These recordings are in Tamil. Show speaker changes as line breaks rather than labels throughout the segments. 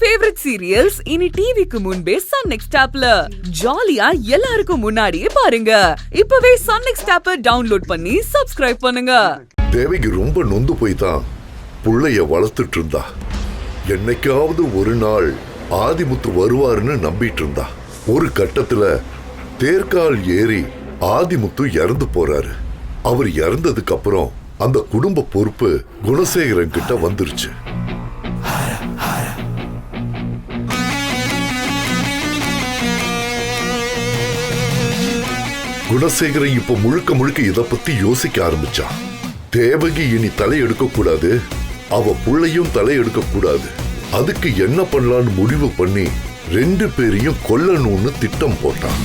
ஃபேவரட் சீரியல்ஸ் இனி டிவிக்கு முன்பே சன் நெக்ஸ்ட் ஆப்ல ஜாலியா எல்லாருக்கும் முன்னாடியே பாருங்க. இப்பவே சன் நெக்ஸ்ட் ஆப்பை டவுன்லோட் பண்ணி சப்ஸ்கிரைப் பண்ணுங்க.
தேவிக்கு ரொம்ப நொந்து போய் தான் புள்ளைய வளர்த்துட்டு இருந்தா. என்னைக்காவது ஒரு நாள் ஆதிமுத்து வருவாருன்னு நம்பிட்டு இருந்தா. ஒரு கட்டத்துல தேர்கால் ஏறி ஆதிமுத்து இறந்து போறாரு. அவர் இறந்ததுக்கு அப்புறம் அந்த குடும்ப பொறுப்பு குணசேகரன் கிட்ட வந்துருச்சு. குணசேகரன் இப்ப முழுக்க முழுக்க இத பத்தி யோசிக்க ஆரம்பிச்சான். தேவகி இனி தலையெடுக்க கூடாது, அவ புள்ளையும் தலையெடுக்க கூடாது. அதுக்கு என்ன பண்ணலான்னு முடிவு பண்ணி 2 பேரையும் கொல்லணும்னு திட்டம் போட்டான்.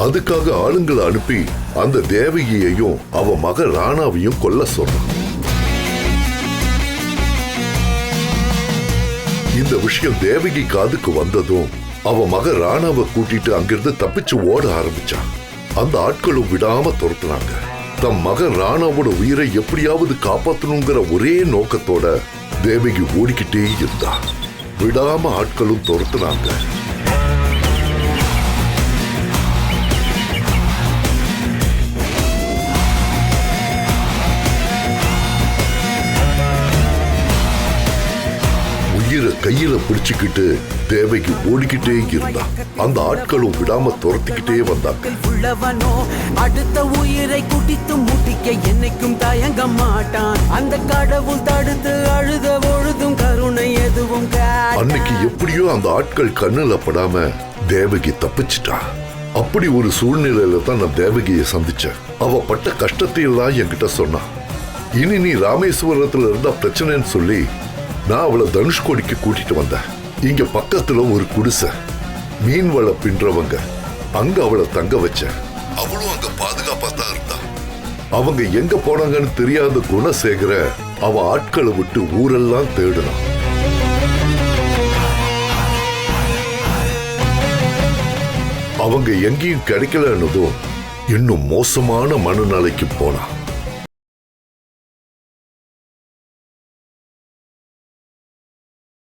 அதுக்காக ஆளுங்களை அனுப்பி அந்த தேவகியையும் அவ மக ராணாவையும் கொல்ல சொன்னான். இந்த விஷயம் தேவகி காதுக்கு வந்ததும் அவ மக ராணாவை கூட்டிட்டு அங்கிருந்து தப்பிச்சு ஓட ஆரம்பிச்சான். அந்த ஆட்களும் விடாம துரத்துனாங்க. தம் மகன் ராணாவோட உயிரை எப்படியாவது காப்பாற்றணுங்கிற ஒரே நோக்கத்தோட தேவகி ஓடிக்கிட்டே இருந்தா. விடாம ஆட்களும் துரத்துனாங்க. உயிரை கையில பிடிச்சுக்கிட்டு தேவகி ஓடிக்கிட்டே இருந்தா. அந்த ஆட்களும் விடாம துரத்திக்கிட்டே வந்தாங்க.
அடுத்த உயிரை குடித்து முட்டிக்க என்னைக்கும் தயங்க மாட்டான். அந்த கடவுள் தடுத்து அழுத பொழுதும் கருணை எதுவும்.
அன்னைக்கு எப்படியோ அந்த ஆட்கள் கண்ணுல படாம தேவகி தப்பிச்சிட்டா. அப்படி ஒரு சூழ்நிலையில தான் நான் தேவகியை சந்திச்சேன். அவ பட்ட கஷ்டத்தை எல்லாம் என்கிட்ட சொன்னா. இனி நீ ராமேஸ்வரத்துல இருந்தா பிரச்சனைன்னு சொல்லி நான் அவளை தனுஷ்கோடிக்கு கூட்டிட்டு வந்தேன். இங்க பக்கத்துல ஒரு குடிசை, மீன் வள பின்றவங்க, அங்க அவளை தங்க வச்சேன். அவளும் அங்க பாதுகாப்பா தான் இருந்தா. அவங்க எங்க போனாங்கன்னு தெரியாத குணசேகர அவ ஆட்களை விட்டு ஊரெல்லாம் தேடினான். அவங்க எங்கேயும் கிடைக்கலன்னதும் இன்னும் மோசமான மனநிலைக்கு போனான்.